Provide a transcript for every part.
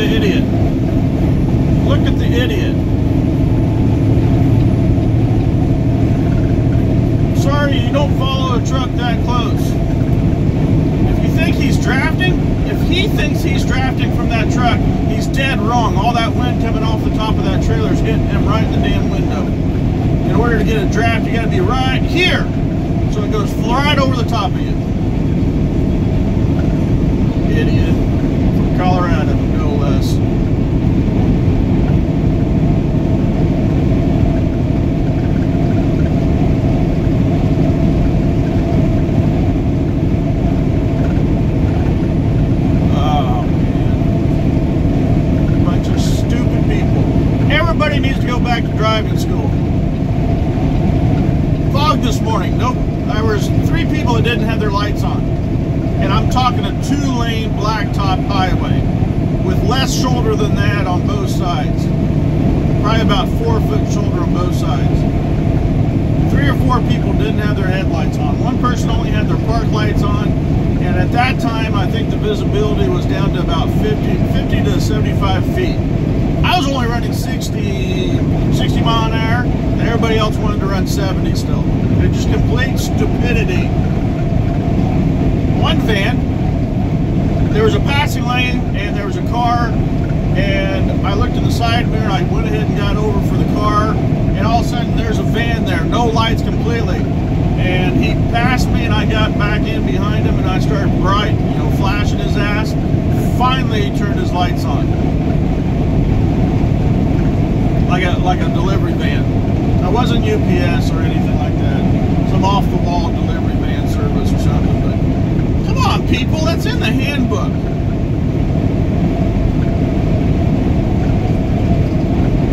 idiot. Look at the idiot. Sorry, you don't follow a truck that close. If you think he's drafting, if he thinks he's drafting from that truck, he's dead wrong. All that wind coming off the top of that trailer is hitting him right in the damn window. In order to get a draft, you got to be right here. So it goes right over the top of you. Idiot. From Colorado, no less. Oh, man. Bunch of stupid people. Everybody needs to go back to driving school. Fog this morning. Nope. There was 3 people that didn't have their lights on. And I'm talking a 2-lane blacktop highway with less shoulder than that on both sides. Probably about 4-foot shoulder on both sides. 3 or 4 people didn't have their headlights on. One person only had their park lights on. And at that time, I think the visibility was down to about 50 to 75 feet. I was only running 60 mile an hour, and everybody else wanted to run 70 still. It's just complete stupidity. One van, there was a passing lane, and there was a car, and I looked in the side mirror, and I went ahead and got over for the car, and all of a sudden there's a van there, no lights completely. And he passed me, and I got back in behind him, and I started flashing his ass. Finally, he turned his lights on. Like a delivery van. It wasn't UPS or anything like that. Some off-the-wall delivery van service or something. But come on, people, that's in the handbook.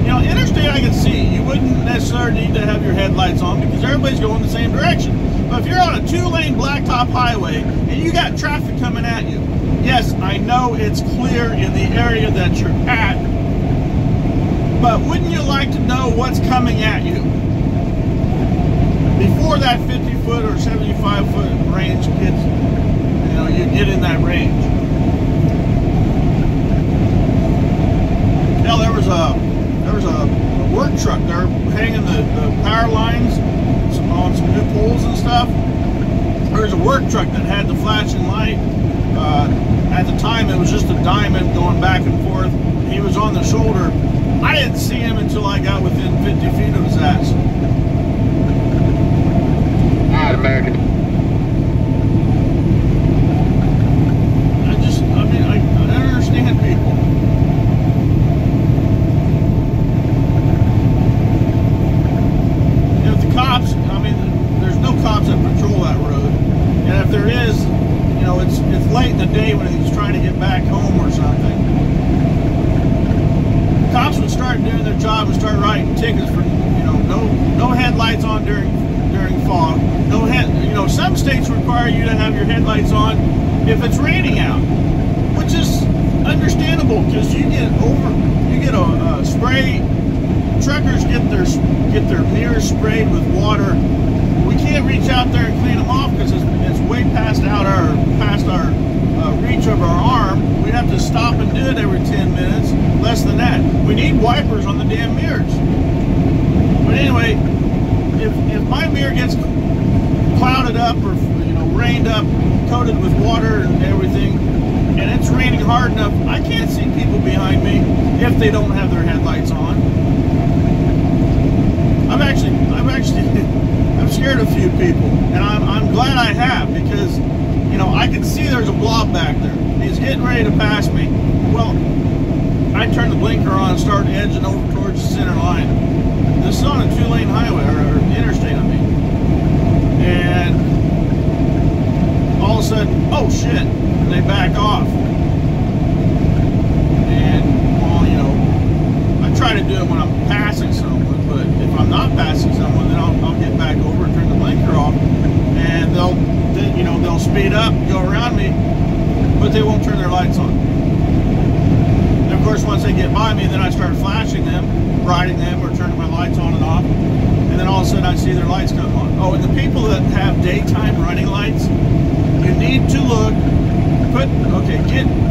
You know, interstate I can see. You wouldn't necessarily need to have your headlights on because everybody's going the same direction. But if you're on a 2-lane blacktop highway and you got traffic coming at you, yes, I know it's clear in the area that you're at. But wouldn't you like to know what's coming at you? Before that 50-foot or 75-foot range gets, you get in that range. Hell, there was a work truck there hanging the power lines on some new poles and stuff. There was a work truck that had the flashing light. At the time, it was just a diamond going back and forth. He was on the shoulder. I didn't see him until I got within 50 feet of his ass. All right, American. I don't understand people. If the cops, there's no cops that patrol that road. And if there is, it's late in the day when he's trying to get back home or something. Cops would start doing their job and start writing tickets for, no headlights on during fog. Some states require you to have your headlights on if it's raining out, which is understandable because you get a spray. Truckers get their mirrors sprayed with water. We can't reach out there and clean them off because it's way past our reach of our arm. We'd have to stop and do it every 10 minutes, less than that. We need wipers on the damn mirrors. But anyway, if my mirror gets clouded up or rained up, coated with water and everything, and it's raining hard enough, I can't see people behind me if they don't have their headlights on. I'm scared of a few people, and I'm glad I have because I can see there's a blob back there. He's getting ready to pass me. Well, I turned the blinker on and started edging over towards the center line. This is on a 2-lane highway, or interstate, And all of a sudden, oh shit, and they back off. And, I try to do it when I'm passing someone, but if I'm not passing someone, then I'll get back over and turn the blinker off. And they'll speed up, go around me, but they won't turn their lights on. And of course, once they get by me, then I start flashing them, riding them, or turning my lights on and off. And then all of a sudden I see their lights come on. Oh, and the people that have daytime running lights, you need to look,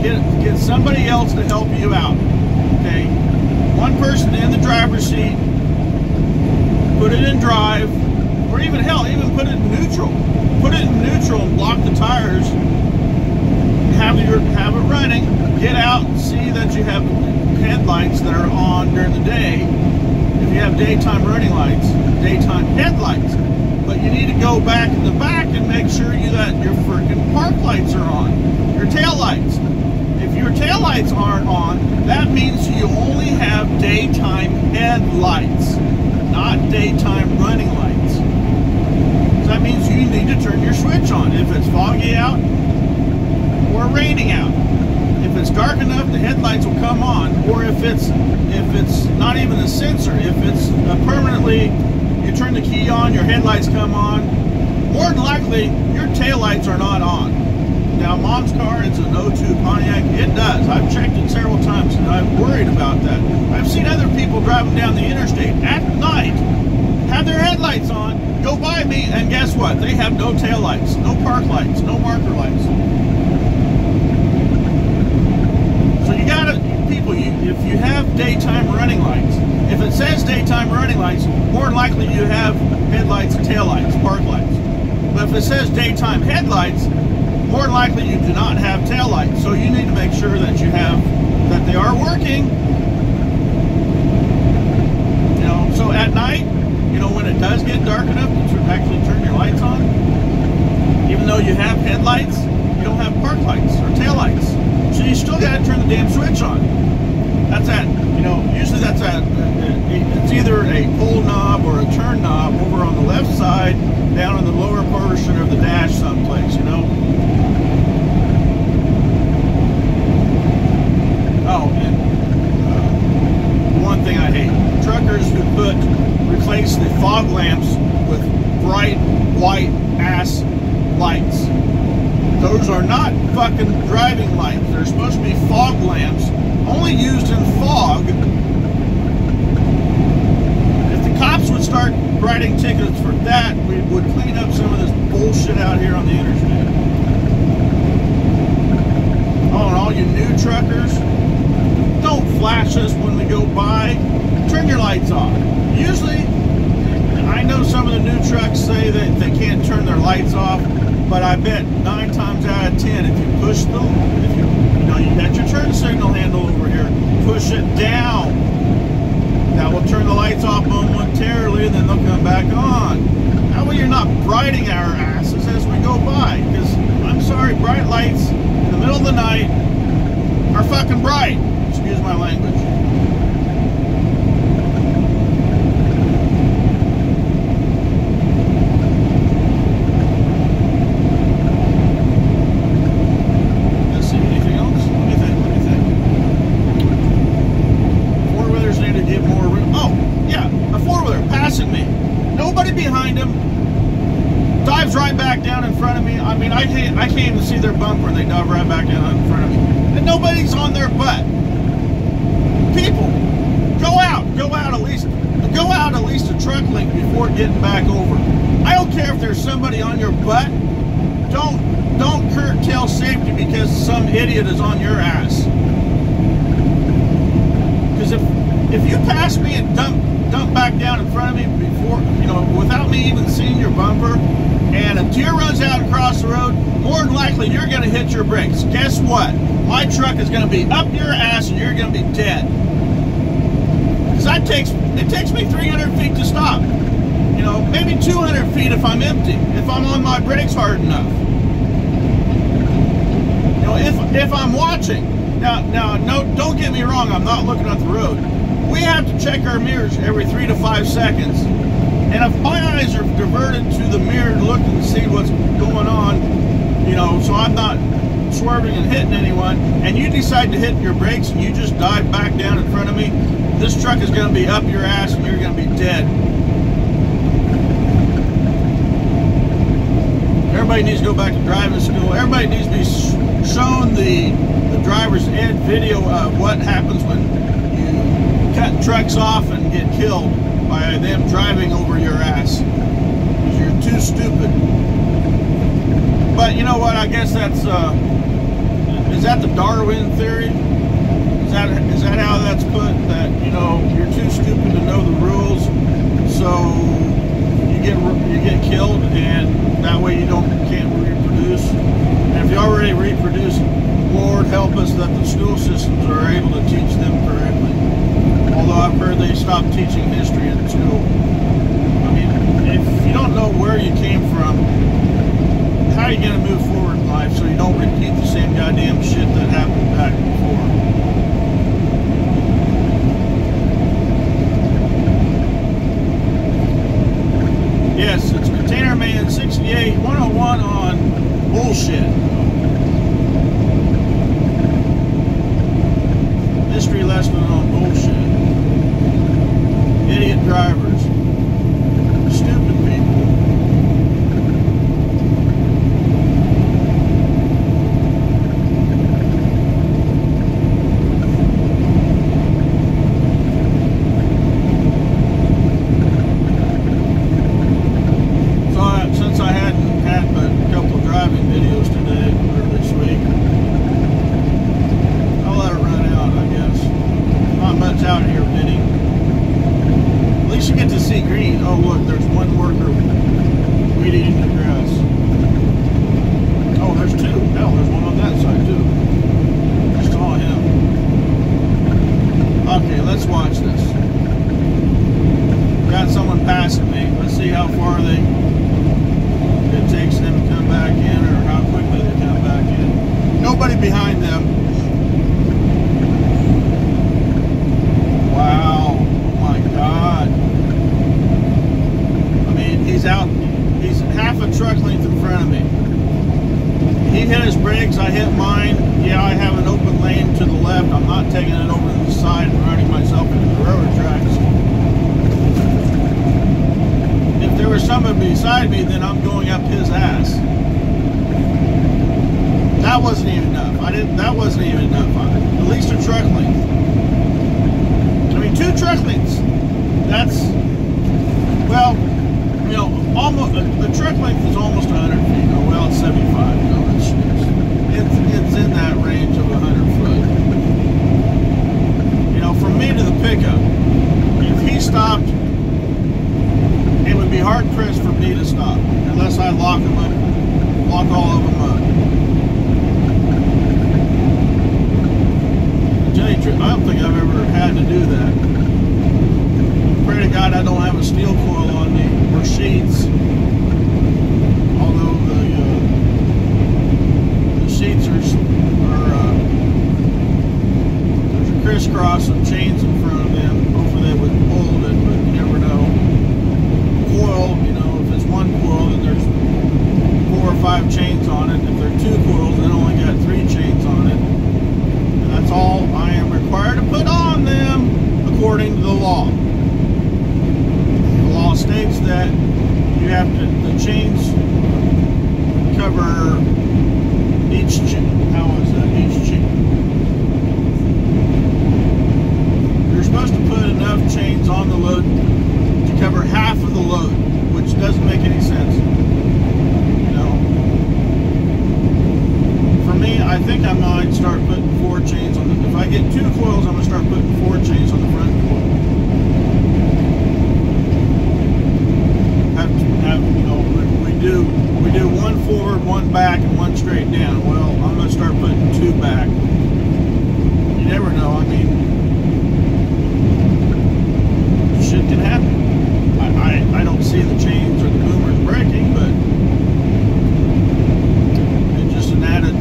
get somebody else to help you out. Okay, one person in the driver's seat, put it in drive, or even hell, even put it in neutral. Put it in neutral and block the tires. Have it running. Get out and see that you have headlights that are on during the day. If you have daytime running lights, daytime headlights. But you need to go back in the back and make sure that your freaking park lights are on. Your tail lights. If your tail lights aren't on, that means you only have daytime headlights, not daytime running lights. So that means you need to turn your switch on if it's foggy out or raining out. If it's dark enough, the headlights will come on. Or if it's not even a sensor, if it's permanently, you turn the key on, your headlights come on, more than likely your taillights are not on. Now, Mom's car, it's an 02 Pontiac. It does. I've checked it several times, and I'm worried about that. I've seen other people driving down the interstate at night, have their headlights on, go by me, and guess what? They have no taillights, no park lights, no marker lights. So you gotta, people, if you have daytime running lights, if it says daytime running lights, more than likely you have headlights and taillights, park lights. But if it says daytime headlights, more than likely you do not have taillights. So you need to make sure that that they are working. You know, so at night, you know, when it does get dark enough to actually turn your lights on, even though you have headlights, you don't have park lights or taillights. So you still got to turn the damn switch on. That's you know, usually that's it's either a pull knob or a turn knob over on the left side, down in the lower portion of the dash someplace, you know. Oh, and one thing I hate, truckers who replace the fog lamps with bright white ass lights. Those are not fucking driving lights. They're supposed to be fog lamps, only used in fog. If the cops would start writing tickets for that, we would clean up some of this bullshit out here on the interstate. Oh, and all you new truckers, don't flash us when we go by. Turn your lights off. Usually, I know some of the new trucks say that they can't turn their lights off, but I bet 9 times out of 10, if you push them, you know, you got your turn signal handle over here, push it down. That will turn the lights off momentarily, and then they'll come back on. That way you're not brighting our asses as we go by, because I'm sorry, bright lights in the middle of the night are fucking bright. Excuse my language. Behind him, dives right back down in front of me. I mean, I can't even see their bumper, and they dive right back down in front of me. And nobody's on their butt. People, go out at least a truck length before getting back over. I don't care if there's somebody on your butt. Don't curtail safety because some idiot is on your ass. Because if you pass me and dump back down in front of me before, you know, without me even seeing your bumper, and a deer runs out across the road, more than likely you're going to hit your brakes. Guess what? My truck is going to be up your ass and you're going to be dead. Because it takes me 300 feet to stop. You know, maybe 200 feet if I'm empty, if I'm on my brakes hard enough. You know, if I'm watching. Now, no, don't get me wrong, I'm not looking at the road. We have to check our mirrors every 3 to 5 seconds. And if my eyes are diverted to the mirror looking to see what's going on, you know, so I'm not swerving and hitting anyone, and you decide to hit your brakes and you just dive back down in front of me, this truck is going to be up your ass and you're going to be dead. Everybody needs to go back to driving school. Everybody needs to be shown the driver's ed video of what happens when you cut trucks off and get killed by them driving over your ass because you're too stupid. But you know what? I guess that's is that the Darwin theory? Is that how that's put? That, you know, you're too stupid to know the rules, so you get killed, and that way you can't reproduce. And if you already reproduce, Lord help us that the school systems are able to teach them correctly. Although I've heard they stopped teaching history in school. I mean, if you don't know where you came from, how are you going to move forward in life so you don't repeat the same goddamn shit that happened back before? Yes, it's Container Man 68 101 on bullshit. History lesson on bullshit. Idiot drivers. Stupid people. Since I hadn't had but a couple of driving videos today or this week, I'll let it run out, I guess. Not much out here, Vinny. At least you get to see green. Oh, look, there's one worker weed eating the grass. Oh, there's two. Hell, there's one on that side, too. Just saw him. Okay, let's watch this. Got someone passing me. Let's see how far it takes them to come back in, or how quickly they come back in. Nobody behind them. Wow. Oh my God. I mean, he's half a truck length in front of me. He hit his brakes, I hit mine. Yeah, I have an open lane to the left. I'm not taking it over to the side and running myself into the railroad tracks. If there was someone beside me, then I'm going up his ass. That wasn't even enough. That wasn't even enough. At least a truck length. I mean, 2 truck lengths. That's, well, you know, almost, the truck length is almost 100 feet. Oh, well, it's 75. No, it's in that range of 100 foot. You know, from me to the pickup, if he stopped, it would be hard pressed for me to stop unless I lock them up, lock all of them up. To tell you the truth, I don't think I've ever had to do that. Pray to God I don't have a steel coil on me or sheets. Although the sheets are there's a crisscross of chains in front of them. Hopefully they would hold it, but you never know. Coil, you know, if it's one coil, then there's 4 or 5 chains on it. If there are 2 coils, then only got 3 chains on it. And that's all I am required to put on them according to the law. The law states that you have to, the chains cover each chain. How is that? Each chain. You're supposed to put enough chains on the load to cover half of the load, which doesn't make any sense. You know, for me, I think I might start putting 4 chains on the. If I get 2 coils, I'm gonna start putting 4 chains on the front coil. You know, we do 1 forward, 1 back, and 1 straight down. Well, I'm gonna start putting 2 back. You never know. I mean, shit can happen. I don't see the chains or the boomers breaking, but it's just an added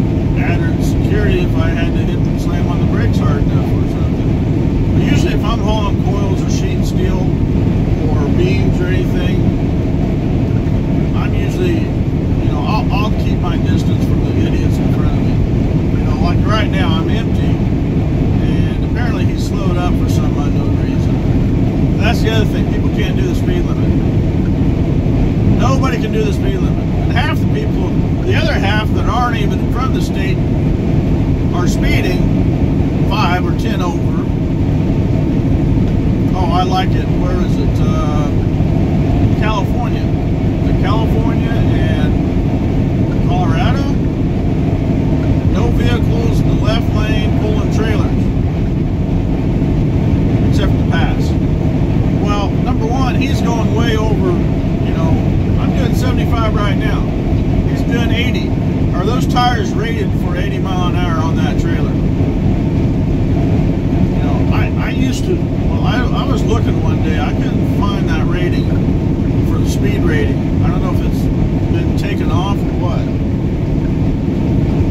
security if I had to hit them, slam on the brakes hard enough or something. But usually if I'm hauling coils or sheet steel or beams or anything, I'm usually, you know, I'll keep my distance from the idiots in front of me. You know, like right now I'm empty, and apparently he slowed up for some unknown reason. That's the other thing. People can't do the speed limit. Nobody can do the speed limit. And half the people, the other half that aren't even from the state, are speeding 5 or 10 over. Oh, I like it. Where is it? California. California and Colorado. No vehicles, no left lane pulling trailers, except for the pass. Well, number one, he's going way over, you know, I'm doing 75 right now. He's doing 80. Are those tires rated for 80 mile an hour on that trailer? You know, I used to, well, I was looking one day, I couldn't find that rating for the speed rating. I don't know if it's been taken off or what.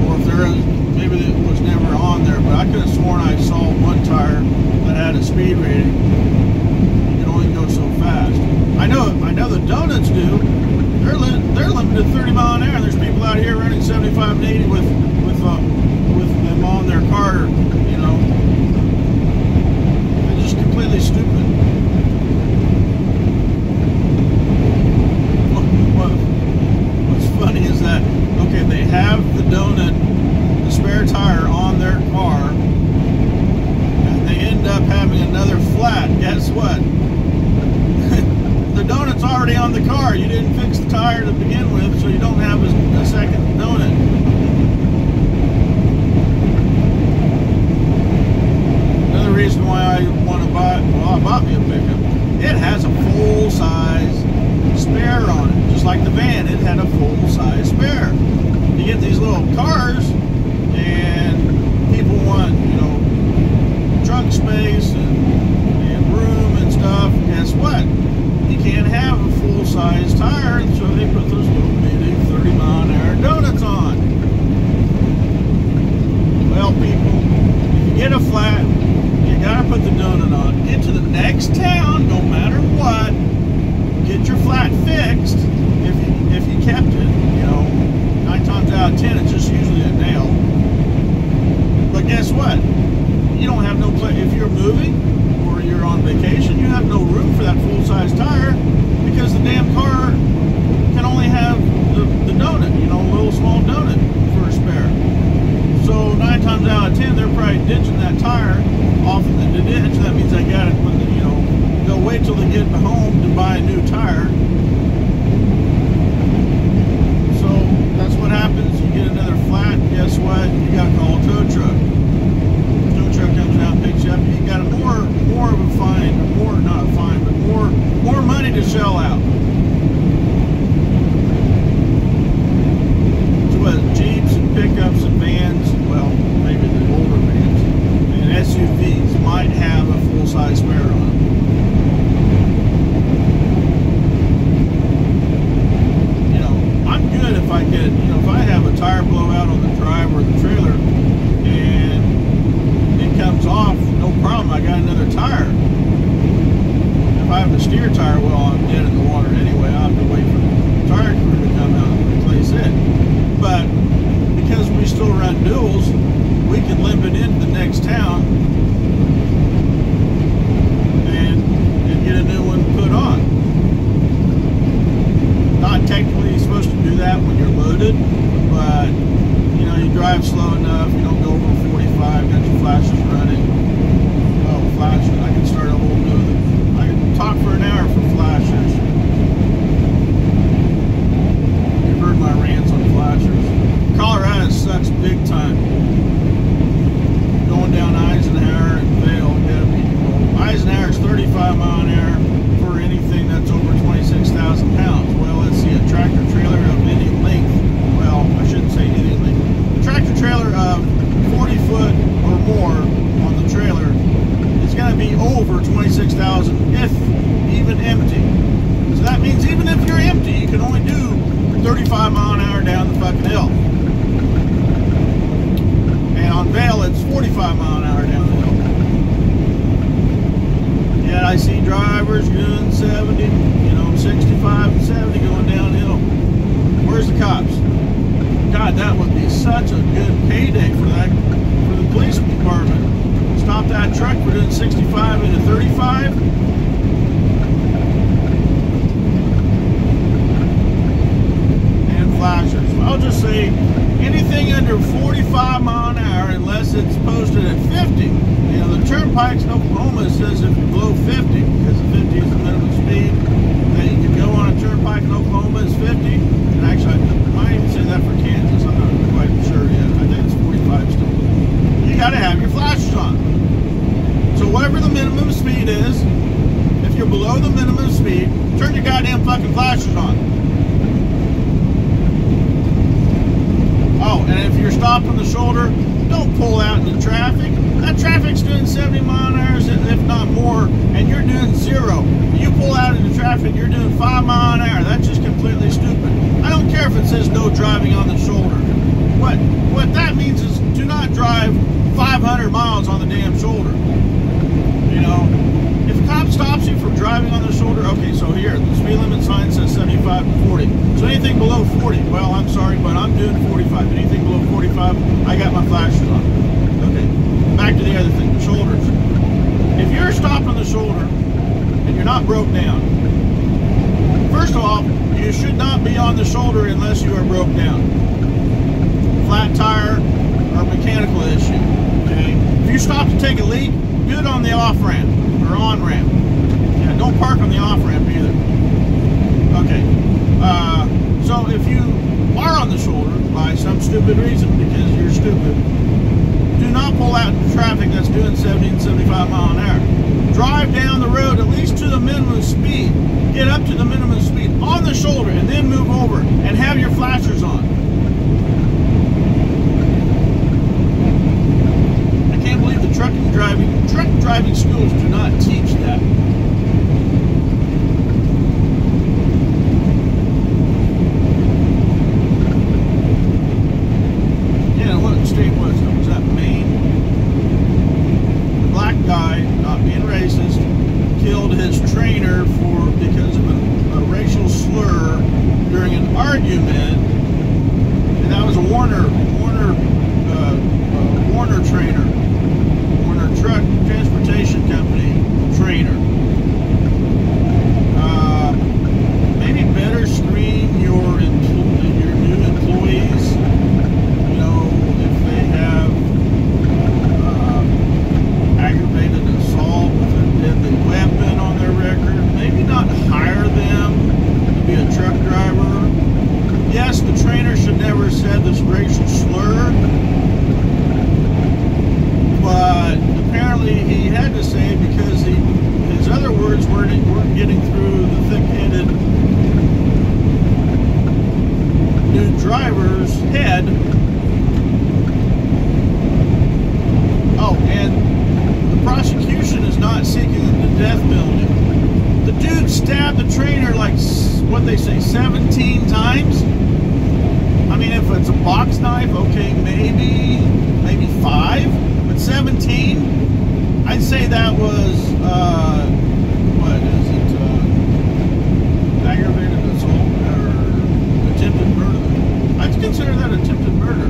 Or if there is, maybe it was never on there, but I could have sworn I saw one tire that had a speed rating. You can only go so fast. I know the donuts do. They're limited to 30 mile an hour. There's people out here running 75 and 80 with them on their car. You know, they're just completely stupid. What's funny is that, okay, they have the donut, the spare tire on their car, and they end up having another flat. Guess what? The donut's already on the car. You didn't fix the tire to begin with, so you don't have a second donut. Another reason why I want to buy, well, I bought me a pickup. It has a full-size spare on it, just like the van. It had a full-size spare. You get these little cars, and people want, you know, trunk space and room and stuff. Guess what? You can't have a full-size tire, so they put those little bitty 30 mile an hour donuts on. Well, people, if you get a flat, you gotta put the donut on. Get to the next town, no matter what. Get your flat fixed. If you kept it, you know, 9 times out of 10, it's just usually a nail. But guess what? You don't have no place. If you're moving or you're on vacation, you have no room for that full-size tire because the damn car can only have the donut, you know, a little small donut for a spare. So 9 times out of 10, they're probably ditching that tire off in the ditch. That means they got it, you know, they'll wait till they get home to buy a new tire. So that's what happens. You get another flat, guess what? You got to call a tow truck. Tow truck comes out and picks you up. You got more of a fine, not a fine, but more money to shell out. So what, Jeeps and pickups and vans, well, maybe the older vans, and SUVs might have a full-size spare on them. You know, I'm good if I get, you know, if I have a tire blowout on the drive or the trailer and it comes off, no problem, I got another tire. If I have a steer tire, well, I'm dead in the water anyway. I'll have to wait for the tire crew to come out and replace it. But because we still run duals, we can limp it into the next town and get a new one put on. Not technically supposed to do that when you're loaded, but you know, you drive slow enough, you don't go over 45, got your flashes running. Oh, flashes, I can start a whole new, I can talk for an hour for flashers. You've heard my rants on flashers. Colorado sucks big time. Going down Eisenhower and Vail, well, Eisenhower is 35 mile an hour for anything that's over 26,000 pounds. Well, let's see, a tractor trailer of any length. Well, I shouldn't say any length. A tractor trailer of 40 foot or more on the trailer is going to be over 26,000 if even empty. So that means even if you're empty, you can only do 35 mile an hour down the fucking hill. And on Vail, it's 45 mile an hour down the hill. Yet I see drivers doing 70, you know, 65 and 70 going downhill. Where's the cops? God, that would be such a good payday for the police department. Stop that truck for doing 65 into 35. And flashers. I'll just say anything under 45 mile an hour unless it's posted at 50. You know, the turnpikes in Oklahoma says if you're below 50, because 50 is the minimum speed that you can go on a turnpike in Oklahoma is 50. And actually, I might even say that for Kansas. I'm not quite sure yet. I think it's 45 still. got to have your flashers on. So whatever the minimum speed is, if you're below the minimum speed, turn your goddamn fucking flashers on. Oh, and if you're stopped on the shoulder, don't pull out into traffic. That traffic's doing 70 mile an hour, if not more, and you're doing 0. You pull out into traffic, you're doing 5 mile an hour. That's just completely stupid. I don't care if it says no driving on the shoulder. What that means is do not drive 500 miles on the damn shoulder. You know, if a cop stops you from driving on the shoulder, okay, so here, the speed limit sign says 75 to 40. So anything below 40, well, I'm sorry, but I'm doing 45. Anything below 45, I got my flashers on. Okay, back to the other thing, the shoulders. If you're stopped on the shoulder and you're not broke down, first of all, you should not be on the shoulder unless you are broke down. Flat tire or mechanical issue, okay? If you stop to take a leak, do it on the off-ramp or on-ramp. Yeah, don't park on the off-ramp either. Okay, so if you are on the shoulder by some stupid reason, because you're stupid, do not pull out into traffic that's doing 70 and 75 mile an hour. Drive down the road at least to the minimum speed. Get up to the minimum speed on the shoulder and then move over and have your flashers on. I can't believe the truck driving schools do not teach that. Yeah, what state was it? Was that Maine? The black guy, not being racist, killed his trainer because of a racial slur during an argument, and that was a Warner trainer, Warner Truck Transportation Company trainer. Maybe better screen your new employees. You know, if they have aggravated assault with a deadly weapon on their record, maybe not hire them to be a truck driver. Yes, the trainer should never have said this racial slur, but apparently he had to say it because his other words weren't getting through the thick-headed new driver's head. Oh, and the prosecution is not seeking the death penalty. The dude stabbed the trainer like, what they say, 17 times? I mean, if it's a box knife, okay, maybe 5, but 17? I'd say that was, what is it, aggravated assault or attempted murder. I'd consider that attempted murder.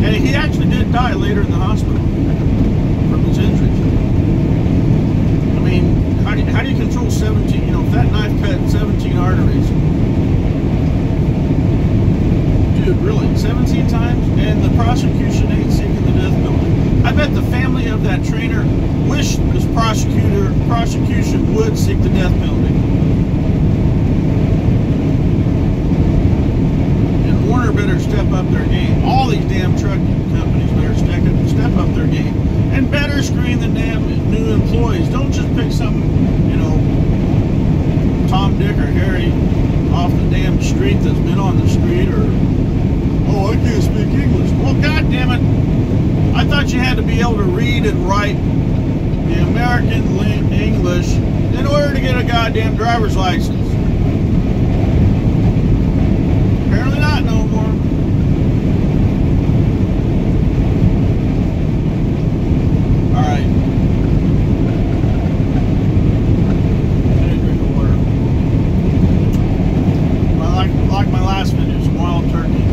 And he actually did die later in the hospital from his injuries. I mean, how do you control 17, you know, if that knife cut 17 arteries, dude, really, 17 times, and the prosecution ain't seeking the death penalty. I bet the family of that trainer wished this prosecution would seek the death penalty. And Warner better step up their game. All these damn truck companies better step up their game. And better screen the damn new employees. Don't just pick some, you know, Tom, Dick, or Harry off the damn street that's been on the street, or, oh, I can't speak English. Well, God damn it, I thought you had to be able to read and write the American English in order to get a goddamn driver's license. Apparently not no more. Alright. Drink of water. Like my last video, some wild turkey.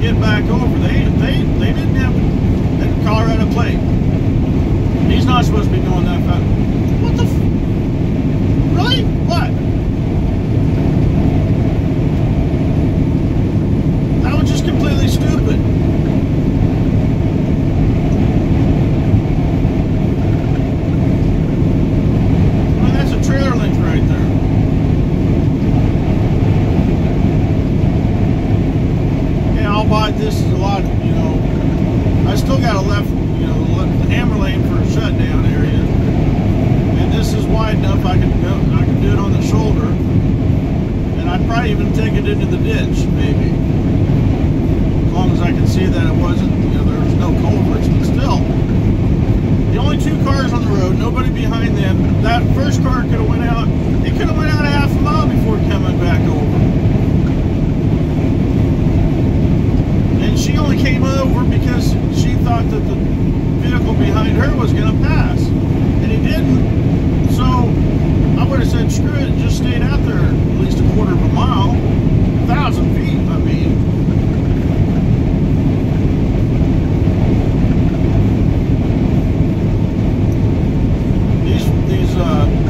get back over. They didn't have that Colorado plate. He's not supposed to be going that fast. What the? Really? What? That was just completely stupid. Well, that's a trailer length right there. Yeah, I'll buy this is a lot. You know, I still got a left. You know, the hammer lane for a shutdown area, and this is wide enough I can do it on the shoulder, and I'd probably even take it into the ditch, maybe, as long as I can see that it wasn't, you know, there was no culprits. But still, the only two cars on the road, nobody behind them. That first car could have went out. It could have went out a half a mile before coming back over, and she only came over because she thought that the vehicle behind her was going to pass, and he didn't. So I would have said screw it and just stayed out there at least a quarter of a mile, 1,000 feet. I mean, these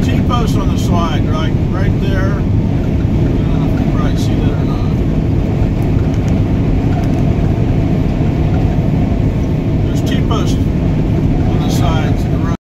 T-posts on the side, right there.